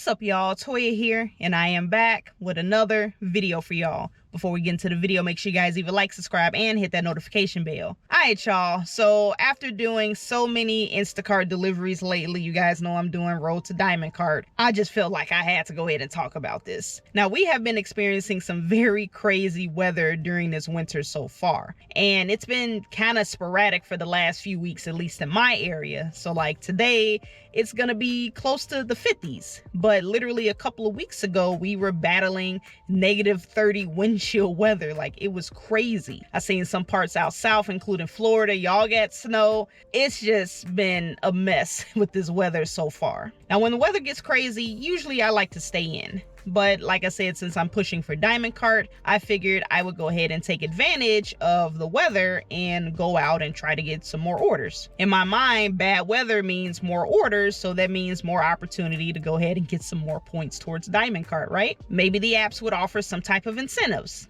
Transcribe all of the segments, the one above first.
What's up, y'all? Toya here, and I am back with another video for y'all. Before we get into the video, make sure you guys either like, subscribe, and hit that notification bell. Alright, y'all. So after doing so many Instacart deliveries lately, you guys know I'm doing Road to Diamond Cart. I just felt like I had to go ahead and talk about this. Now, we have been experiencing some very crazy weather during this winter so far, and it's been kind of sporadic for the last few weeks, at least in my area. So like today, it's gonna be close to the 50s, but literally a couple of weeks ago, we were battling negative 30 wind chill weather. Like, it was crazy. I seen some parts out south, including Florida, y'all got snow. It's just been a mess with this weather so far. Now, when the weather gets crazy, usually I like to stay in. But like I said, since I'm pushing for Diamond Cart, I figured I would go ahead and take advantage of the weather and go out and try to get some more orders. In my mind, bad weather means more orders, so that means more opportunity to go ahead and get some more points towards Diamond Cart, right? Maybe the apps would offer some type of incentives.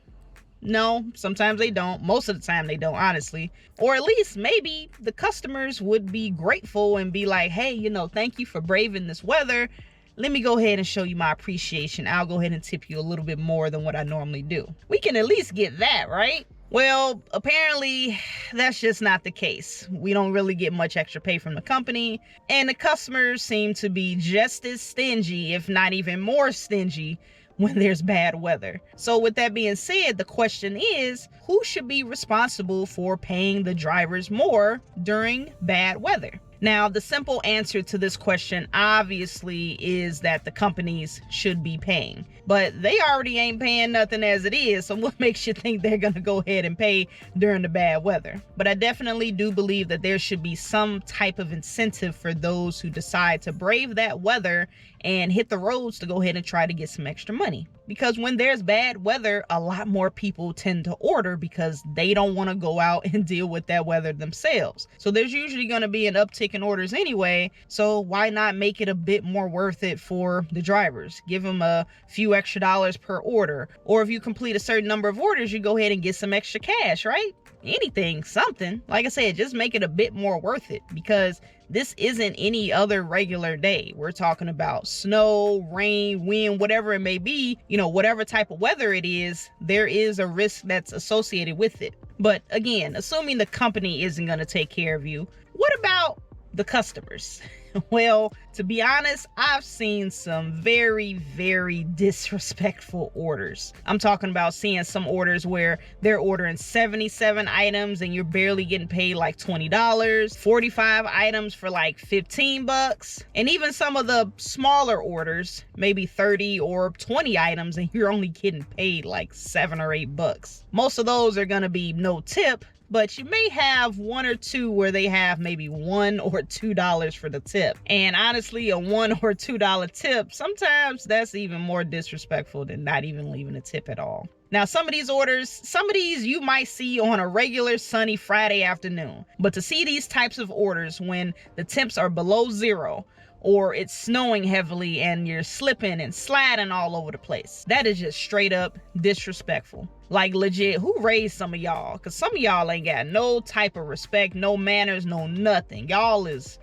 No, sometimes they don't. Most of the time they don't, honestly. Or at least maybe the customers would be grateful and be like, hey, thank you for braving this weather. Let me go ahead and show you my appreciation. I'll go ahead and tip you a little bit more than what I normally do. We can at least get that, right? Well, apparently that's just not the case. We don't really get much extra pay from the company, and the customers seem to be just as stingy, if not even more stingy, when there's bad weather. So with that being said, the question is, who should be responsible for paying the drivers more during bad weather? Now, the simple answer to this question obviously is that the companies should be paying, but they already ain't paying nothing as it is. So what makes you think they're going to go ahead and pay during the bad weather? But I definitely do believe that there should be some type of incentive for those who decide to brave that weather and hit the roads to go ahead and try to get some extra money. Because when there's bad weather, a lot more people tend to order because they don't want to go out and deal with that weather themselves. So there's usually going to be an uptick in orders anyway. So why not make it a bit more worth it for the drivers? Give them a few extra dollars per order. Or if you complete a certain number of orders, you go ahead and get some extra cash, right? Anything, something. Like I said, just make it a bit more worth it, because this isn't any other regular day. We're talking about snow, rain, wind, whatever it may be, whatever type of weather it is, there is a risk that's associated with it. But again, assuming the company isn't going to take care of you, what about the customers? Well, to be honest, I've seen some very, very disrespectful orders. I'm talking about seeing some orders where they're ordering 77 items and you're barely getting paid like $20, 45 items for like $15, and even some of the smaller orders, maybe 30 or 20 items, and you're only getting paid like $7 or $8. Most of those are going to be no tip, but you may have one or two where they have maybe $1 or $2 for the tip. And honestly, a $1 or $2 tip, sometimes that's even more disrespectful than not even leaving a tip at all. Now, some of these you might see on a regular sunny Friday afternoon. But to see these types of orders when the temps are below zero, or it's snowing heavily and you're slipping and sliding all over the place, that is just straight up disrespectful. Like, legit, who raised some of y'all? Because some of y'all ain't got no type of respect, no manners, no nothing. Y'all is,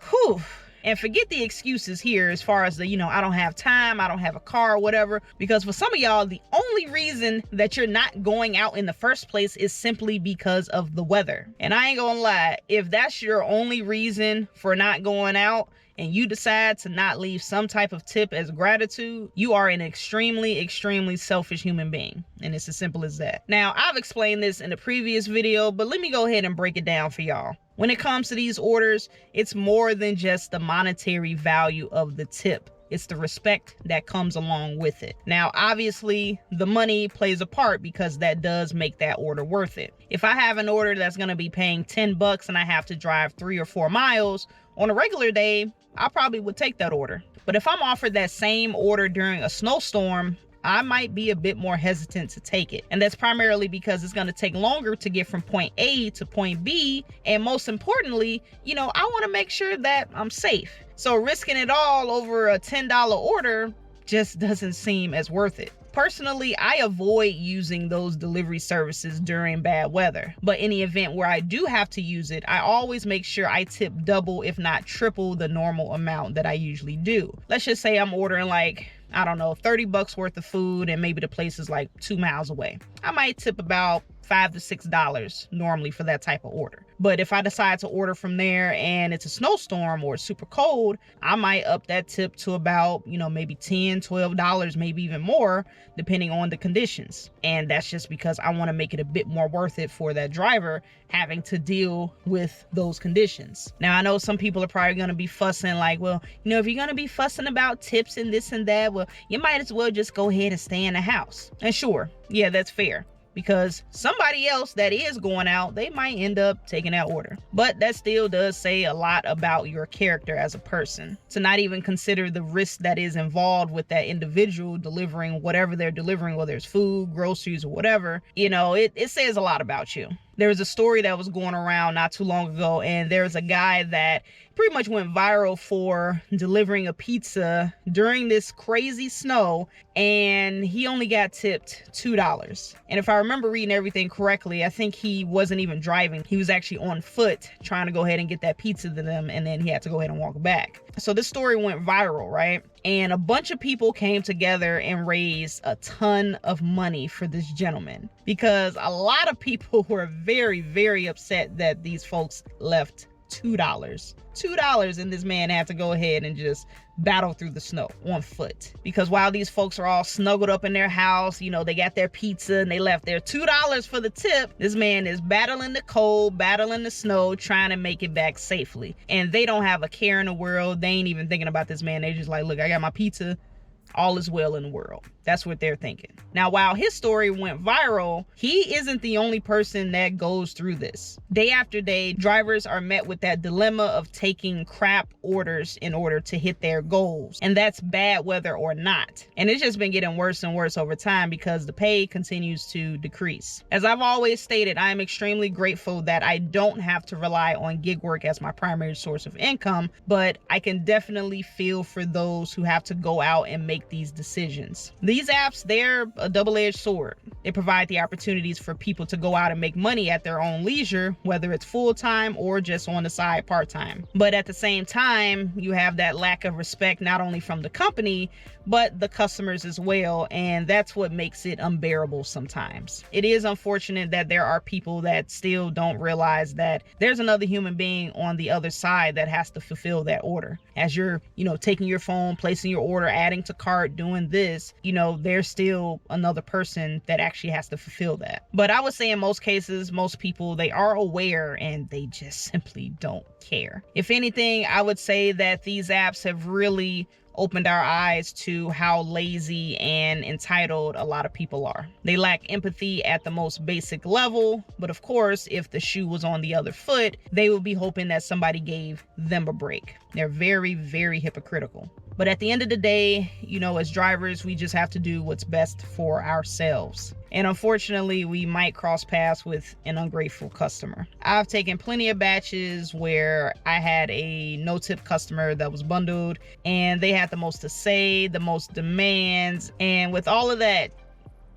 whew. And forget the excuses here as far as the, I don't have time, I don't have a car, whatever. Because for some of y'all, the only reason that you're not going out in the first place is simply because of the weather. And I ain't gonna lie, if that's your only reason for not going out, and you decide to not leave some type of tip as gratitude, you are an extremely, extremely selfish human being. And it's as simple as that. Now, I've explained this in a previous video, but let me go ahead and break it down for y'all. When it comes to these orders, it's more than just the monetary value of the tip. It's the respect that comes along with it. Now, obviously, the money plays a part because that does make that order worth it. If I have an order that's going to be paying $10 and I have to drive 3 or 4 miles, on a regular day, I probably would take that order. But if I'm offered that same order during a snowstorm, I might be a bit more hesitant to take it. And that's primarily because it's going to take longer to get from point A to point B. And most importantly, I want to make sure that I'm safe. So risking it all over a $10 order just doesn't seem as worth it. Personally, I avoid using those delivery services during bad weather. But in the event where I do have to use it, I always make sure I tip double, if not triple, the normal amount that I usually do. Let's just say I'm ordering like, I don't know, 30 bucks worth of food and maybe the place is like 2 miles away. I might tip about $5 to $6 normally for that type of order. But if I decide to order from there and it's a snowstorm or it's super cold, I might up that tip to about, maybe $10, $12, maybe even more, depending on the conditions. And that's just because I want to make it a bit more worth it for that driver having to deal with those conditions. Now, I know some people are probably going to be fussing like, well, if you're going to be fussing about tips and this and that, well, you might as well just go ahead and stay in the house. And sure, yeah, that's fair. Because somebody else that is going out, they might end up taking that order. But that still does say a lot about your character as a person. To not even consider the risk that is involved with that individual delivering whatever they're delivering, whether it's food, groceries, or whatever, it says a lot about you. There was a story that was going around not too long ago, and there's a guy that pretty much went viral for delivering a pizza during this crazy snow, and he only got tipped $2. And if I remember reading everything correctly, I think he wasn't even driving. He was actually on foot trying to go ahead and get that pizza to them, and then he had to go ahead and walk back. So this story went viral, right? And a bunch of people came together and raised a ton of money for this gentleman, because a lot of people were very, very upset that these folks left $2, and this man had to go ahead and just battle through the snow on foot. Because while these folks are all snuggled up in their house, they got their pizza and they left their $2 for the tip, this man is battling the cold, battling the snow, trying to make it back safely. And they don't have a care in the world. They ain't even thinking about this man. They just like, look, I got my pizza. All is well in the world. That's what they're thinking. Now, while his story went viral, he isn't the only person that goes through this. Day after day, drivers are met with that dilemma of taking crap orders in order to hit their goals. And that's bad weather or not. And it's just been getting worse and worse over time because the pay continues to decrease. As I've always stated, I am extremely grateful that I don't have to rely on gig work as my primary source of income, but I can definitely feel for those who have to go out and make these decisions. These apps, they're a double-edged sword. They provide the opportunities for people to go out and make money at their own leisure, whether it's full-time or just on the side part-time. But at the same time, you have that lack of respect not only from the company, but the customers as well, and that's what makes it unbearable sometimes. It is unfortunate that there are people that still don't realize that there's another human being on the other side that has to fulfill that order. As you're, taking your phone, placing your order, adding to cart, doing this, there's still another person that actually has to fulfill that. But I would say in most cases, most people, they are aware and they just simply don't care. If anything, I would say that these apps have really opened our eyes to how lazy and entitled a lot of people are. They lack empathy at the most basic level, but of course, if the shoe was on the other foot, they would be hoping that somebody gave them a break. They're very, very hypocritical. But at the end of the day, as drivers, we just have to do what's best for ourselves. And unfortunately, we might cross paths with an ungrateful customer. I've taken plenty of batches where I had a no-tip customer that was bundled, and they had the most to say, the most demands, and with all of that,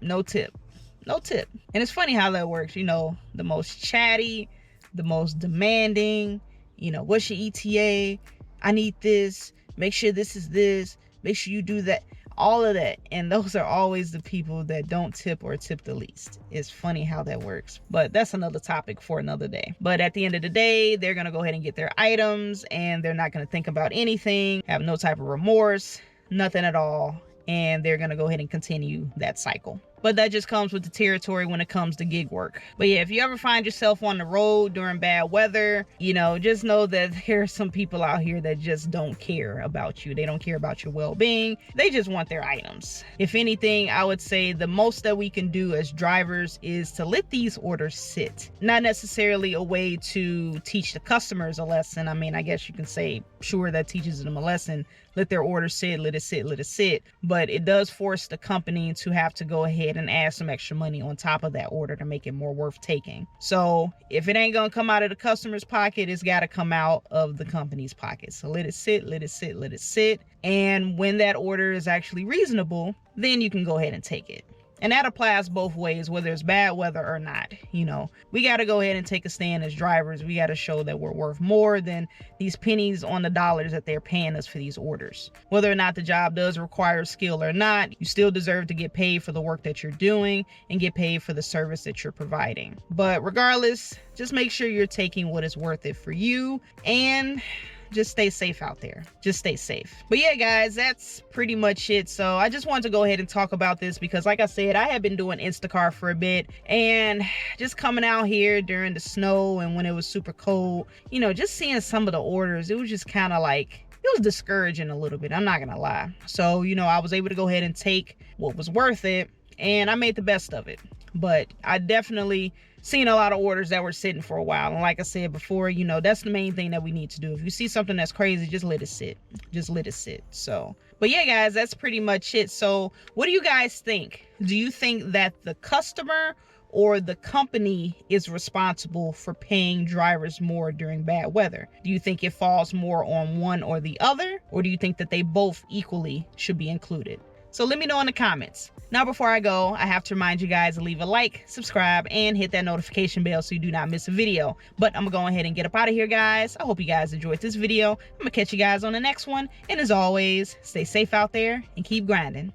no tip. And it's funny how that works. The most chatty, the most demanding, what's your ETA? I need this. Make sure this is this. Make sure you do that. All of that. And those are always the people that don't tip or tip the least. It's funny how that works. But that's another topic for another day. But at the end of the day, they're going to go ahead and get their items, and they're not going to think about anything, have no type of remorse, nothing at all. And they're going to go ahead and continue that cycle. But that just comes with the territory when it comes to gig work. But yeah, if you ever find yourself on the road during bad weather, just know that there are some people out here that just don't care about you. They don't care about your well-being. They just want their items. If anything, I would say the most that we can do as drivers is to let these orders sit. Not necessarily a way to teach the customers a lesson. I mean, I guess you can say, sure, that teaches them a lesson. Let their order sit, let it sit. But it does force the company to have to go ahead ahead and add some extra money on top of that order to make it more worth taking. So if it ain't gonna come out of the customer's pocket, it's gotta come out of the company's pocket. So let it sit, let it sit, let it sit. And when that order is actually reasonable, then you can go ahead and take it. And that applies both ways, whether it's bad weather or not. You know, we got to go ahead and take a stand as drivers. We got to show that we're worth more than these pennies on the dollars that they're paying us for these orders. Whether or not the job does require skill or not, you still deserve to get paid for the work that you're doing and get paid for the service that you're providing. But regardless, just make sure you're taking what is worth it for you, and just stay safe out there. Just stay safe. But yeah, guys, that's pretty much it. So I just wanted to go ahead and talk about this because, like I said, I have been doing Instacart for a bit, and just coming out here during the snow and when it was super cold, you know, just seeing some of the orders, it was just kind of like, it was discouraging a little bit. I'm not gonna lie. So, you know, I was able to go ahead and take what was worth it, and I made the best of it. But I definitely seen a lot of orders that were sitting for a while. And like I said before, you know, that's the main thing that we need to do. If you see something that's crazy, just let it sit. Just let it sit. So, but yeah, guys, that's pretty much it. So what do you guys think? Do you think that the customer or the company is responsible for paying drivers more during bad weather? Do you think it falls more on one or the other? Or do you think that they both equally should be included? So let me know in the comments. Now, before I go, I have to remind you guys to leave a like, subscribe, and hit that notification bell so you do not miss a video. But I'm gonna go ahead and get up out of here, guys. I hope you guys enjoyed this video. I'm gonna catch you guys on the next one. And as always, stay safe out there and keep grinding.